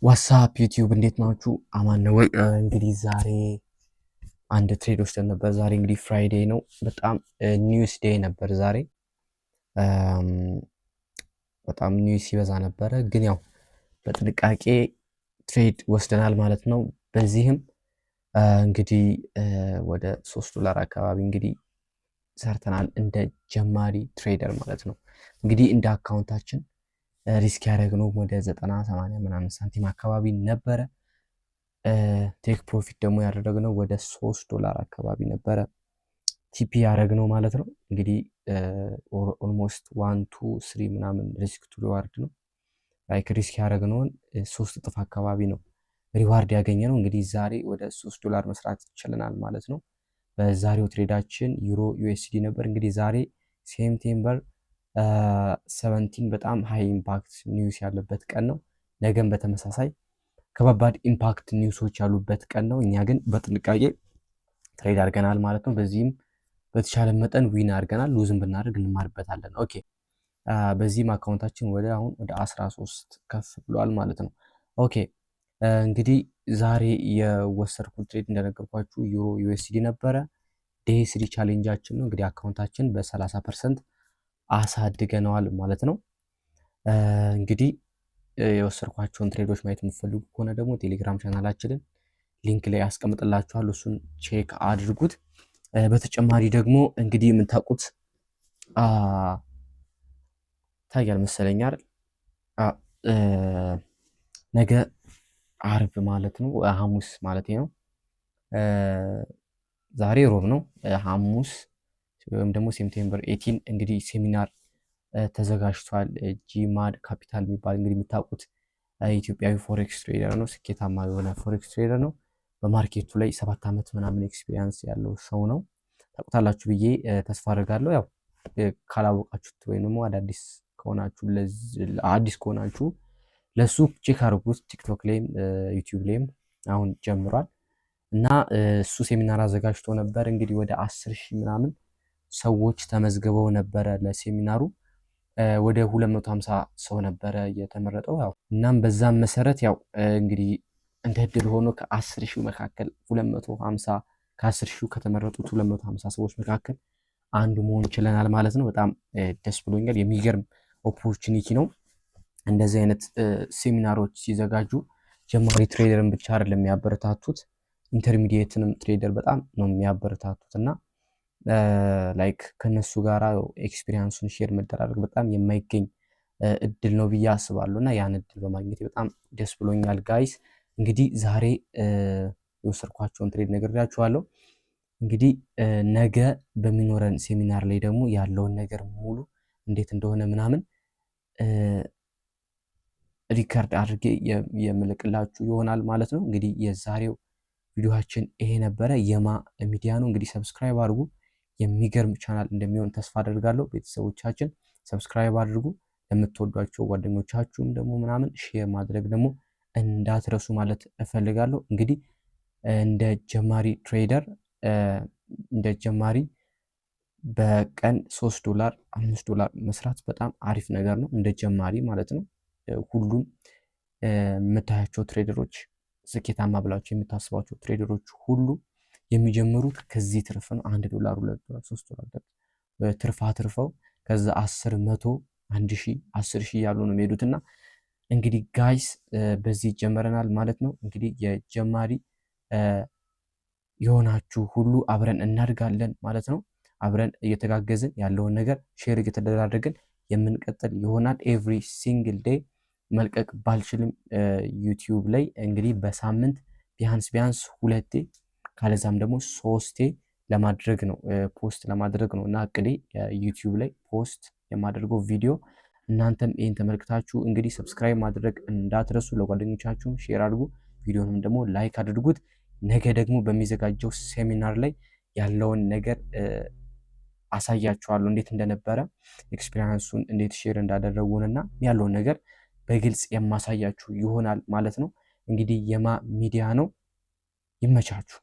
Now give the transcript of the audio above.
ዋትስአፕ ዩቲዩብ እንዴት ናችሁ? አማን ነው ወይ? እንግዲህ ዛሬ አንድ ትሬድ ወስደን ነበር። ዛሬ እንግዲህ ፍራይዴ ነው። በጣም ኒውስ ዴይ ነበር ዛሬ። በጣም ኒውስ ሲበዛ ነበረ፣ ግን ያው በጥንቃቄ ትሬድ ወስደናል ማለት ነው። በዚህም እንግዲህ ወደ $3 አካባቢ እንግዲህ ሰርተናል እንደ ጀማሪ ትሬደር ማለት ነው። እንግዲህ እንደ አካውንታችን ሪስክ ያደረግነው ወደ 90-80 ምናምን ሳንቲም አካባቢ ነበረ። ቴክ ፕሮፊት ደግሞ ያደረግነው ወደ $3 አካባቢ ነበረ ቲፒ ያደረግነው ማለት ነው። እንግዲህ ኦልሞስት 1-2-3 ምናምን ሪስክ ቱ ሪዋርድ ነው። ላይክ ሪስክ ያደረግነውን 3 እጥፍ አካባቢ ነው ሪዋርድ ያገኘ ነው። እንግዲህ ዛሬ ወደ $3 መስራት ችለናል ማለት ነው። በዛሬው ትሬዳችን ዩሮ ዩኤስዲ ነበር። እንግዲህ ዛሬ ሴፕቴምበር 17 በጣም ሃይ ኢምፓክት ኒውስ ያለበት ቀን ነው። ነገም በተመሳሳይ ከባባድ ኢምፓክት ኒውሶች ያሉበት ቀን ነው። እኛ ግን በጥንቃቄ ትሬድ አድርገናል ማለት ነው። በዚህም በተሻለ መጠን ዊን አድርገናል። ሉዝም ብናደርግ እንማርበታለን። ኦኬ በዚህም አካውንታችን ወደ 13 ከፍ ብሏል ማለት ነው። ኦኬ እንግዲህ ዛሬ የወሰድኩት ትሬድ እንደነገርኳችሁ ዩሮ ዩኤስዲ ነበረ። ዴይ 3 ቻሌንጃችን ነው። እንግዲህ አካውንታችን በ30% አሳድገነዋል ማለት ነው። እንግዲህ የወሰድኳቸውን ትሬዶች ማየት የምትፈልጉ ከሆነ ደግሞ ቴሌግራም ቻናላችንን ሊንክ ላይ ያስቀምጥላችኋል። እሱን ቼክ አድርጉት። በተጨማሪ ደግሞ እንግዲህ የምታውቁት ታያል መሰለኝ አይደል? ነገ አርብ ማለት ነው፣ ሐሙስ ማለት ነው። ዛሬ ሮብ ነው። ሐሙስ ወይም ደግሞ ሴፕቴምበር 18 እንግዲህ ሴሚናር ተዘጋጅቷል። ጂማድ ካፒታል የሚባል እንግዲህ የምታውቁት ኢትዮጵያዊ ፎሬክስ ትሬደር ነው። ስኬታማ የሆነ ፎሬክስ ትሬደር ነው። በማርኬቱ ላይ 7 ዓመት ምናምን ኤክስፒሪየንስ ያለው ሰው ነው። ታውቁታላችሁ ብዬ ተስፋ አድርጋለሁ። ያው ካላወቃችሁት ወይም ደግሞ አዲስ ከሆናችሁ ለሱ ቼክ አድርጉት። ቲክቶክ ላይም ዩቲዩብ ላይም አሁን ጀምሯል እና እሱ ሴሚናር አዘጋጅቶ ነበር። እንግዲህ ወደ 10,000 ምናምን ሰዎች ተመዝግበው ነበረ ለሴሚናሩ። ወደ 250 ሰው ነበረ የተመረጠው። ያው እናም በዛም መሰረት ያው እንግዲህ እንደ እድል ሆኖ ከ10,000 መካከል 250 ከ10,000 ከተመረጡት 250 ሰዎች መካከል አንዱ መሆን ችለናል ማለት ነው። በጣም ደስ ብሎኛል። የሚገርም ኦፖርቹኒቲ ነው። እንደዚህ አይነት ሴሚናሮች ሲዘጋጁ ጀማሪ ትሬደርን ብቻ አይደለም የሚያበረታቱት፣ ኢንተርሚዲየትንም ትሬደር በጣም ነው የሚያበረታቱት እና ላይክ ከነሱ ጋራ ኤክስፒሪየንሱን ሼር መደራረግ በጣም የማይገኝ እድል ነው ብዬ አስባለሁ እና ያን እድል በማግኘት በጣም ደስ ብሎኛል ጋይስ። እንግዲህ ዛሬ የወሰድኳቸውን ትሬድ ነግሬያችኋለሁ። እንግዲህ ነገ በሚኖረን ሴሚናር ላይ ደግሞ ያለውን ነገር ሙሉ እንዴት እንደሆነ ምናምን ሪከርድ አድርጌ የምልክላችሁ ይሆናል ማለት ነው። እንግዲህ የዛሬው ቪዲዮአችን ይሄ ነበረ። የማ ሚዲያ ነው። እንግዲህ ሰብስክራይብ አድርጉ። የሚገርም ቻናል እንደሚሆን ተስፋ አደርጋለሁ። ቤተሰቦቻችን ሰብስክራይብ አድርጉ። ለምትወዷቸው ጓደኞቻችሁም ደግሞ ምናምን ሼር ማድረግ ደግሞ እንዳትረሱ ማለት እፈልጋለሁ። እንግዲህ እንደ ጀማሪ ትሬደር እንደ ጀማሪ በቀን $3 $5 መስራት በጣም አሪፍ ነገር ነው። እንደ ጀማሪ ማለት ነው። ሁሉም የምታያቸው ትሬደሮች ስኬታማ ብላችሁ የምታስባቸው ትሬደሮች ሁሉ የሚጀምሩት ከዚህ ትርፍ ነው። $1 $2 $3 ትርፍ አትርፈው ከዛ 10 100 1000 10,000 ያሉ ነው የሚሄዱትና እንግዲህ ጋይስ በዚህ ጀመረናል ማለት ነው። እንግዲህ የጀማሪ የሆናችሁ ሁሉ አብረን እናድጋለን ማለት ነው። አብረን እየተጋገዝን ያለውን ነገር ሼር እየተደራረግን የምንቀጥል ይሆናል። ኤቭሪ ሲንግል ዴይ መልቀቅ ባልችልም ዩቲዩብ ላይ እንግዲህ በሳምንት ቢያንስ 2ቴ ካለዛም ደግሞ 3ቴ ለማድረግ ነው ፖስት ለማድረግ ነው እና እቅዴ ዩቲዩብ ላይ ፖስት የማደርገው ቪዲዮ። እናንተም ይህን ተመልክታችሁ እንግዲህ ሰብስክራይብ ማድረግ እንዳትረሱ፣ ለጓደኞቻችሁ ሼር አድርጉ፣ ቪዲዮንም ደግሞ ላይክ አድርጉት። ነገ ደግሞ በሚዘጋጀው ሴሚናር ላይ ያለውን ነገር አሳያችኋለሁ፣ እንዴት እንደነበረ ኤክስፒሪየንሱን እንዴት ሼር እንዳደረጉንና ያለውን ነገር በግልጽ የማሳያችሁ ይሆናል ማለት ነው። እንግዲህ የማ ሚዲያ ነው። ይመቻችሁ።